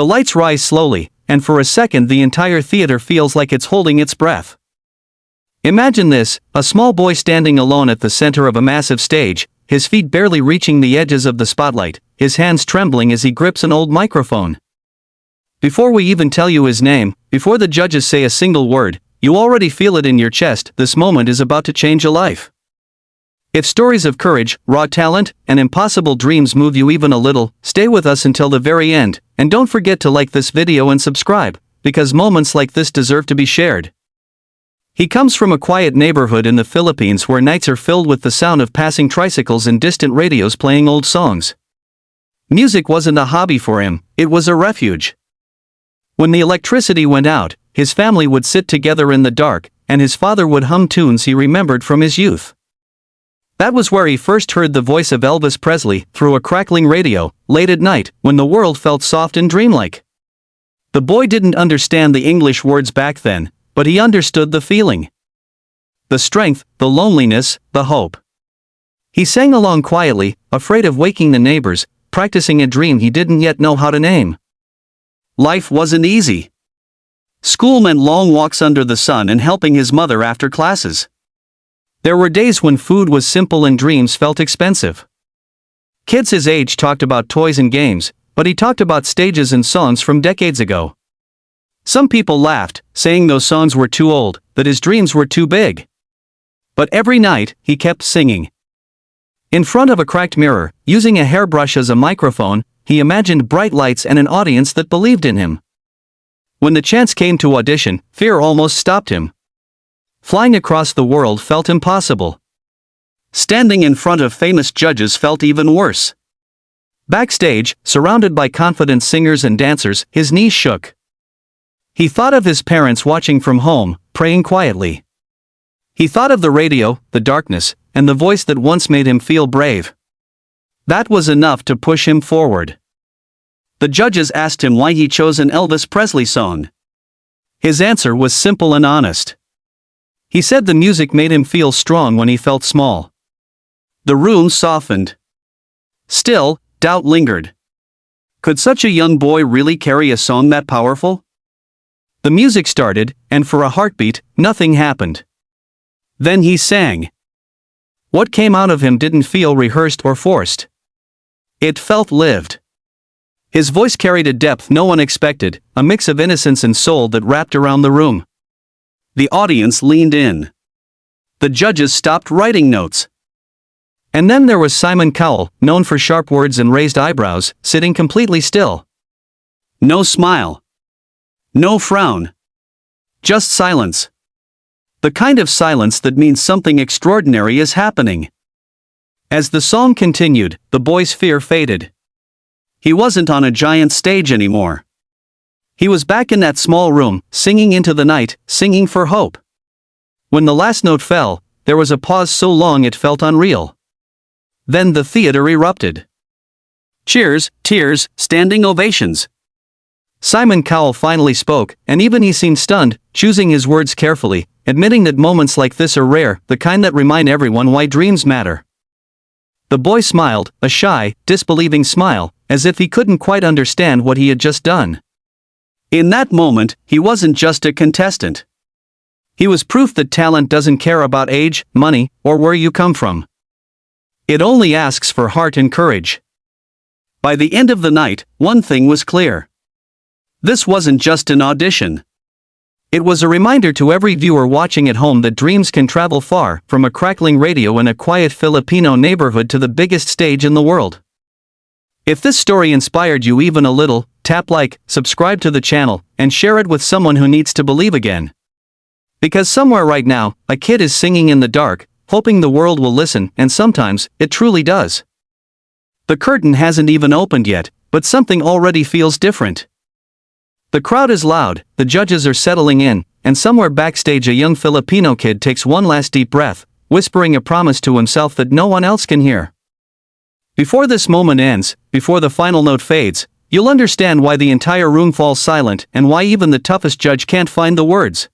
The lights rise slowly, and for a second the entire theater feels like it's holding its breath. Imagine this, a small boy standing alone at the center of a massive stage, his feet barely reaching the edges of the spotlight, his hands trembling as he grips an old microphone. Before we even tell you his name, before the judges say a single word, you already feel it in your chest. This moment is about to change a life. If stories of courage, raw talent, and impossible dreams move you even a little, stay with us until the very end, and don't forget to like this video and subscribe, because moments like this deserve to be shared. He comes from a quiet neighborhood in the Philippines where nights are filled with the sound of passing tricycles and distant radios playing old songs. Music wasn't a hobby for him, it was a refuge. When the electricity went out, his family would sit together in the dark, and his father would hum tunes he remembered from his youth. That was where he first heard the voice of Elvis Presley, through a crackling radio, late at night, when the world felt soft and dreamlike. The boy didn't understand the English words back then, but he understood the feeling. The strength, the loneliness, the hope. He sang along quietly, afraid of waking the neighbors, practicing a dream he didn't yet know how to name. Life wasn't easy. School meant long walks under the sun and helping his mother after classes. There were days when food was simple and dreams felt expensive. Kids his age talked about toys and games, but he talked about stages and songs from decades ago. Some people laughed, saying those songs were too old, that his dreams were too big. But every night, he kept singing. In front of a cracked mirror, using a hairbrush as a microphone, he imagined bright lights and an audience that believed in him. When the chance came to audition, fear almost stopped him. Flying across the world felt impossible. Standing in front of famous judges felt even worse. Backstage, surrounded by confident singers and dancers, his knees shook. He thought of his parents watching from home, praying quietly. He thought of the radio, the darkness, and the voice that once made him feel brave. That was enough to push him forward. The judges asked him why he chose an Elvis Presley song. His answer was simple and honest. He said the music made him feel strong when he felt small. The room softened. Still, doubt lingered. Could such a young boy really carry a song that powerful? The music started, and for a heartbeat, nothing happened. Then he sang. What came out of him didn't feel rehearsed or forced. It felt lived. His voice carried a depth no one expected, a mix of innocence and soul that wrapped around the room. The audience leaned in. The judges stopped writing notes. And then there was Simon Cowell, known for sharp words and raised eyebrows, sitting completely still. No smile. No frown. Just silence. The kind of silence that means something extraordinary is happening. As the song continued, the boy's fear faded. He wasn't on a giant stage anymore. He was back in that small room, singing into the night, singing for hope. When the last note fell, there was a pause so long it felt unreal. Then the theater erupted. Cheers, tears, standing ovations. Simon Cowell finally spoke, and even he seemed stunned, choosing his words carefully, admitting that moments like this are rare, the kind that remind everyone why dreams matter. The boy smiled, a shy, disbelieving smile, as if he couldn't quite understand what he had just done. In that moment, he wasn't just a contestant. He was proof that talent doesn't care about age, money, or where you come from. It only asks for heart and courage. By the end of the night, one thing was clear. This wasn't just an audition. It was a reminder to every viewer watching at home that dreams can travel far, from a crackling radio in a quiet Filipino neighborhood to the biggest stage in the world. If this story inspired you even a little, tap like, subscribe to the channel, and share it with someone who needs to believe again. Because somewhere right now, a kid is singing in the dark, hoping the world will listen, and sometimes, it truly does. The curtain hasn't even opened yet, but something already feels different. The crowd is loud, the judges are settling in, and somewhere backstage a young Filipino kid takes one last deep breath, whispering a promise to himself that no one else can hear. Before this moment ends, before the final note fades, you'll understand why the entire room falls silent and why even the toughest judge can't find the words.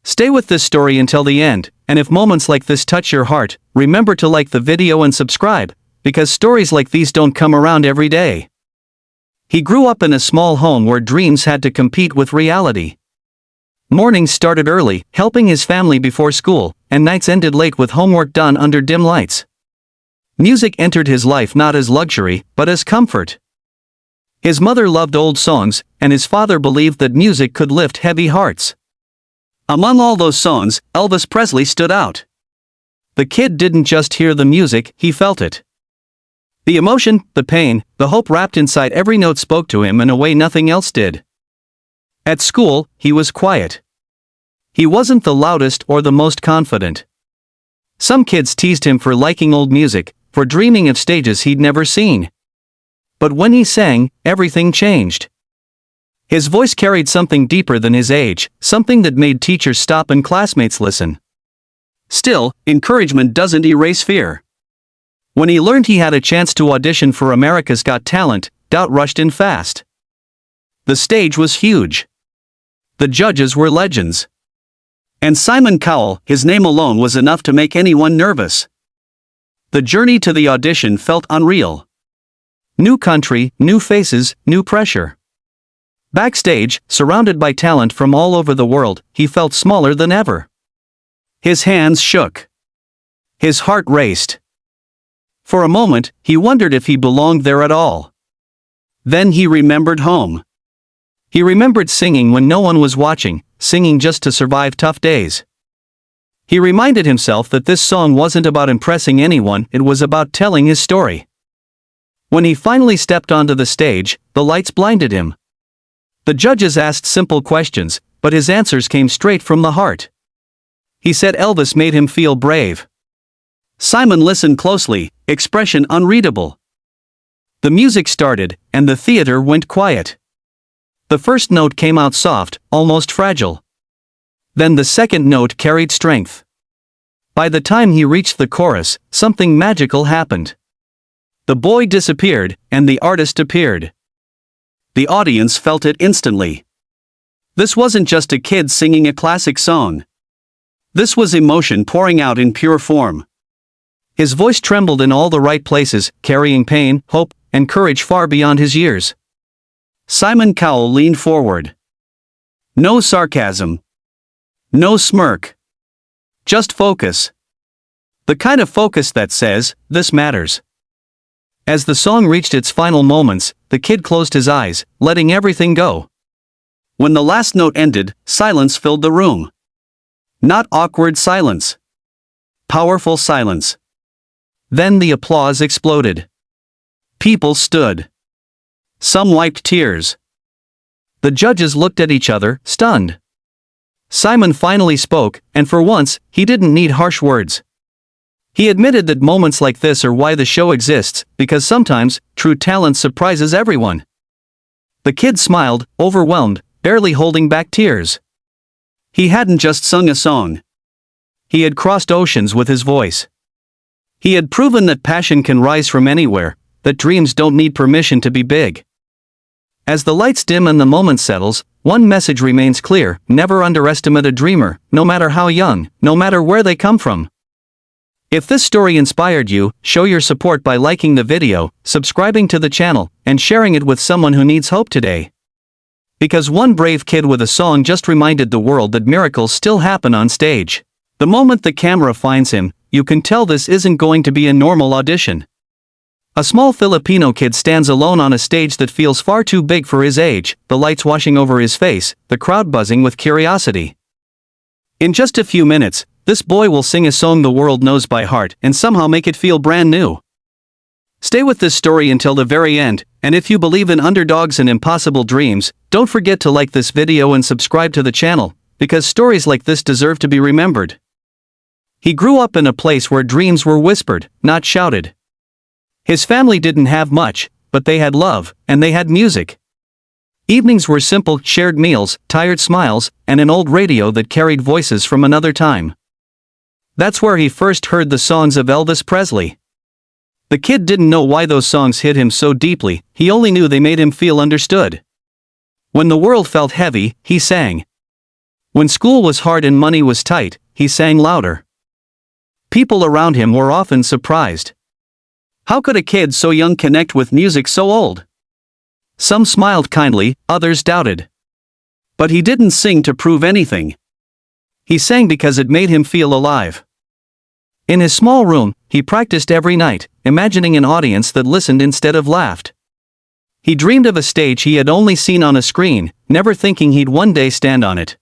Stay with this story until the end, and if moments like this touch your heart, remember to like the video and subscribe, because stories like these don't come around every day. He grew up in a small home where dreams had to compete with reality. Mornings started early, helping his family before school, and nights ended late with homework done under dim lights. Music entered his life not as luxury, but as comfort. His mother loved old songs, and his father believed that music could lift heavy hearts. Among all those songs, Elvis Presley stood out. The kid didn't just hear the music, he felt it. The emotion, the pain, the hope wrapped inside every note spoke to him in a way nothing else did. At school, he was quiet. He wasn't the loudest or the most confident. Some kids teased him for liking old music, for dreaming of stages he'd never seen. But when he sang, everything changed. His voice carried something deeper than his age, something that made teachers stop and classmates listen. Still, encouragement doesn't erase fear. When he learned he had a chance to audition for America's Got Talent, doubt rushed in fast. The stage was huge. The judges were legends. And Simon Cowell, his name alone was enough to make anyone nervous. The journey to the audition felt unreal. New country, new faces, new pressure. Backstage, surrounded by talent from all over the world, he felt smaller than ever. His hands shook. His heart raced. For a moment, he wondered if he belonged there at all. Then he remembered home. He remembered singing when no one was watching, singing just to survive tough days. He reminded himself that this song wasn't about impressing anyone, it was about telling his story. When he finally stepped onto the stage, the lights blinded him. The judges asked simple questions, but his answers came straight from the heart. He said Elvis made him feel brave. Simon listened closely, expression unreadable. The music started, and the theater went quiet. The first note came out soft, almost fragile. Then the second note carried strength. By the time he reached the chorus, something magical happened. The boy disappeared, and the artist appeared. The audience felt it instantly. This wasn't just a kid singing a classic song. This was emotion pouring out in pure form. His voice trembled in all the right places, carrying pain, hope, and courage far beyond his years. Simon Cowell leaned forward. No sarcasm. No smirk. Just focus. The kind of focus that says, "This matters." As the song reached its final moments, the kid closed his eyes, letting everything go. When the last note ended, silence filled the room. Not awkward silence. Powerful silence. Then the applause exploded. People stood. Some wiped tears. The judges looked at each other, stunned. Simon finally spoke, and for once, he didn't need harsh words. He admitted that moments like this are why the show exists, because sometimes, true talent surprises everyone. The kid smiled, overwhelmed, barely holding back tears. He hadn't just sung a song. He had crossed oceans with his voice. He had proven that passion can rise from anywhere, that dreams don't need permission to be big. As the lights dim and the moment settles, one message remains clear: never underestimate a dreamer, no matter how young, no matter where they come from. If this story inspired you, show your support by liking the video, subscribing to the channel, and sharing it with someone who needs hope today. Because one brave kid with a song just reminded the world that miracles still happen on stage. The moment the camera finds him, you can tell this isn't going to be a normal audition. A small Filipino kid stands alone on a stage that feels far too big for his age, the lights washing over his face, the crowd buzzing with curiosity. In just a few minutes, this boy will sing a song the world knows by heart and somehow make it feel brand new. Stay with this story until the very end, and if you believe in underdogs and impossible dreams, don't forget to like this video and subscribe to the channel, because stories like this deserve to be remembered. He grew up in a place where dreams were whispered, not shouted. His family didn't have much, but they had love, and they had music. Evenings were simple, shared meals, tired smiles, and an old radio that carried voices from another time. That's where he first heard the songs of Elvis Presley. The kid didn't know why those songs hit him so deeply, he only knew they made him feel understood. When the world felt heavy, he sang. When school was hard and money was tight, he sang louder. People around him were often surprised. How could a kid so young connect with music so old? Some smiled kindly, others doubted. But he didn't sing to prove anything. He sang because it made him feel alive. In his small room, he practiced every night, imagining an audience that listened instead of laughed. He dreamed of a stage he had only seen on a screen, never thinking he'd one day stand on it.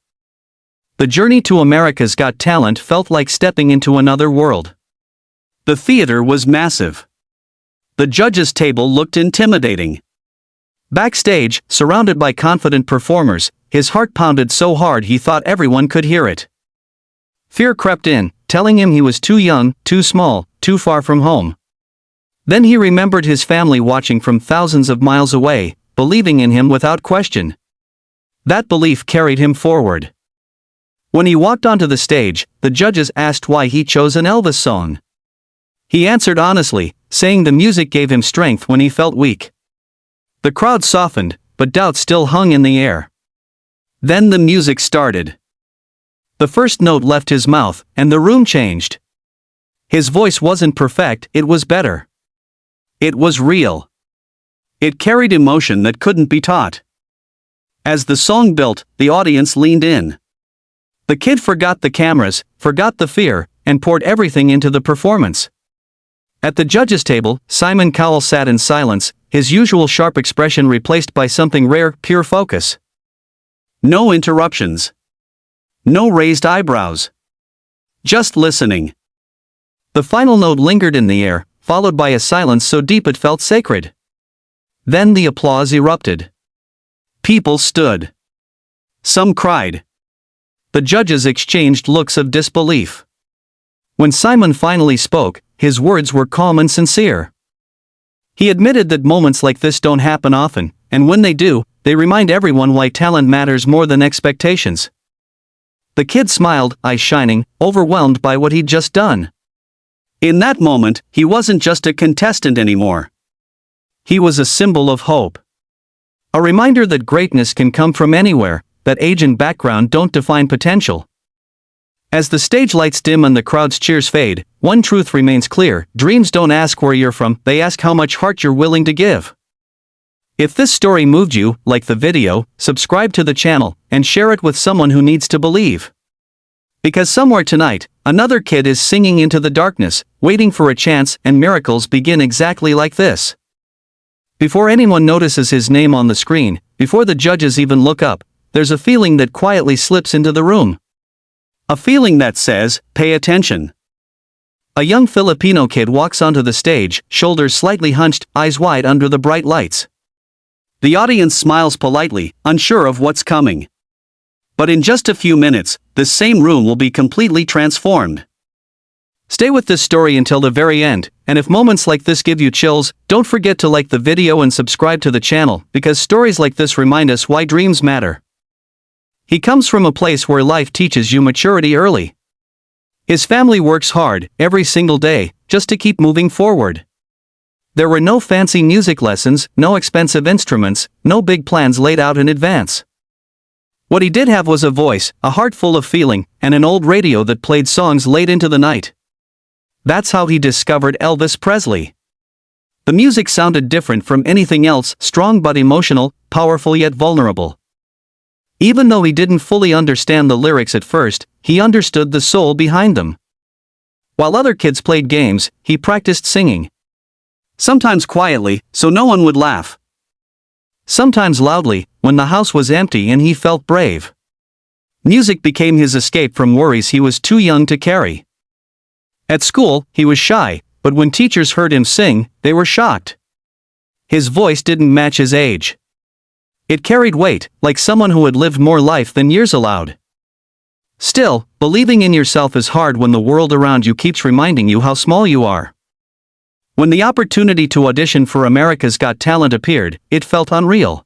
The journey to America's Got Talent felt like stepping into another world. The theater was massive. The judges' table looked intimidating. Backstage, surrounded by confident performers, his heart pounded so hard he thought everyone could hear it. Fear crept in, telling him he was too young, too small, too far from home. Then he remembered his family watching from thousands of miles away, believing in him without question. That belief carried him forward. When he walked onto the stage, the judges asked why he chose an Elvis song. He answered honestly, saying the music gave him strength when he felt weak. The crowd softened, but doubt still hung in the air. Then the music started. The first note left his mouth, and the room changed. His voice wasn't perfect, it was better. It was real. It carried emotion that couldn't be taught. As the song built, the audience leaned in. The kid forgot the cameras, forgot the fear, and poured everything into the performance. At the judges' table, Simon Cowell sat in silence, his usual sharp expression replaced by something rare, pure focus. No interruptions. No raised eyebrows. Just listening. The final note lingered in the air, followed by a silence so deep it felt sacred. Then the applause erupted. People stood. Some cried. The judges exchanged looks of disbelief. When Simon finally spoke, his words were calm and sincere. He admitted that moments like this don't happen often, and when they do, they remind everyone why talent matters more than expectations. The kid smiled, eyes shining, overwhelmed by what he'd just done. In that moment, he wasn't just a contestant anymore. He was a symbol of hope. A reminder that greatness can come from anywhere, that age and background don't define potential. As the stage lights dim and the crowd's cheers fade, one truth remains clear: dreams don't ask where you're from, they ask how much heart you're willing to give. If this story moved you, like the video, subscribe to the channel, and share it with someone who needs to believe. Because somewhere tonight, another kid is singing into the darkness, waiting for a chance, and miracles begin exactly like this. Before anyone notices his name on the screen, before the judges even look up, there's a feeling that quietly slips into the room. A feeling that says, pay attention. A young Filipino kid walks onto the stage, shoulders slightly hunched, eyes wide under the bright lights. The audience smiles politely, unsure of what's coming. But in just a few minutes, this same room will be completely transformed. Stay with this story until the very end, and if moments like this give you chills, don't forget to like the video and subscribe to the channel, because stories like this remind us why dreams matter. He comes from a place where life teaches you maturity early. His family works hard, every single day, just to keep moving forward. There were no fancy music lessons, no expensive instruments, no big plans laid out in advance. What he did have was a voice, a heart full of feeling, and an old radio that played songs late into the night. That's how he discovered Elvis Presley. The music sounded different from anything else, strong but emotional, powerful yet vulnerable. Even though he didn't fully understand the lyrics at first, he understood the soul behind them. While other kids played games, he practiced singing. Sometimes quietly, so no one would laugh. Sometimes loudly, when the house was empty and he felt brave. Music became his escape from worries he was too young to carry. At school, he was shy, but when teachers heard him sing, they were shocked. His voice didn't match his age. It carried weight, like someone who had lived more life than years allowed. Still, believing in yourself is hard when the world around you keeps reminding you how small you are. When the opportunity to audition for America's Got Talent appeared, it felt unreal.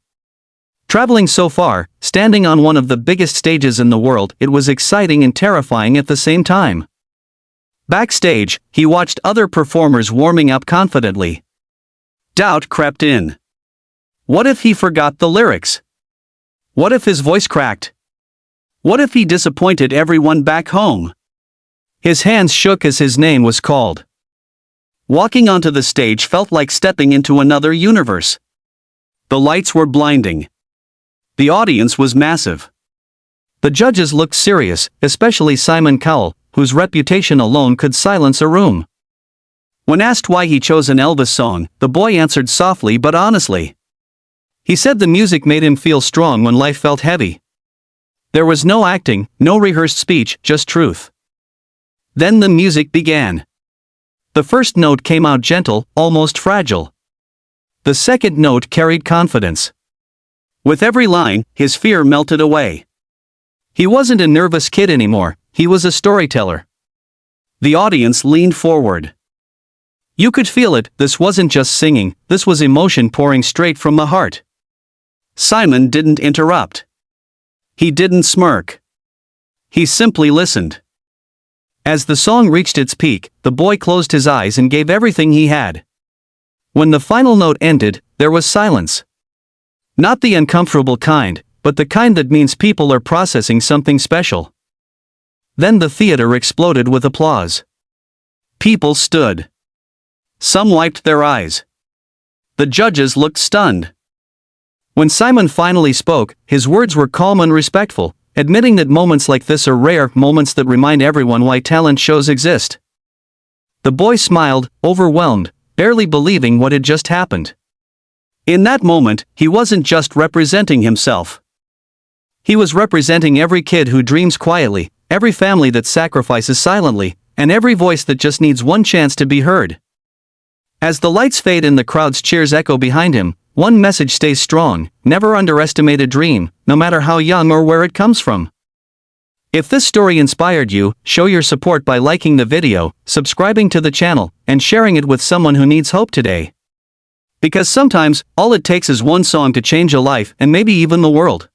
Traveling so far, standing on one of the biggest stages in the world, it was exciting and terrifying at the same time. Backstage, he watched other performers warming up confidently. Doubt crept in. What if he forgot the lyrics? What if his voice cracked? What if he disappointed everyone back home? His hands shook as his name was called. Walking onto the stage felt like stepping into another universe. The lights were blinding. The audience was massive. The judges looked serious, especially Simon Cowell, whose reputation alone could silence a room. When asked why he chose an Elvis song, the boy answered softly but honestly. He said the music made him feel strong when life felt heavy. There was no acting, no rehearsed speech, just truth. Then the music began. The first note came out gentle, almost fragile. The second note carried confidence. With every line, his fear melted away. He wasn't a nervous kid anymore, he was a storyteller. The audience leaned forward. You could feel it, this wasn't just singing, this was emotion pouring straight from the heart. Simon didn't interrupt. He didn't smirk. He simply listened. As the song reached its peak, the boy closed his eyes and gave everything he had. When the final note ended, there was silence. Not the uncomfortable kind, but the kind that means people are processing something special. Then the theater exploded with applause. People stood. Some wiped their eyes. The judges looked stunned. When Simon finally spoke, his words were calm and respectful, admitting that moments like this are rare, moments that remind everyone why talent shows exist. The boy smiled, overwhelmed, barely believing what had just happened. In that moment, he wasn't just representing himself. He was representing every kid who dreams quietly, every family that sacrifices silently, and every voice that just needs one chance to be heard. As the lights fade and the crowd's cheers echo behind him, one message stays strong: never underestimate a dream, no matter how young or where it comes from. If this story inspired you, show your support by liking the video, subscribing to the channel, and sharing it with someone who needs hope today. Because sometimes, all it takes is one song to change a life and maybe even the world.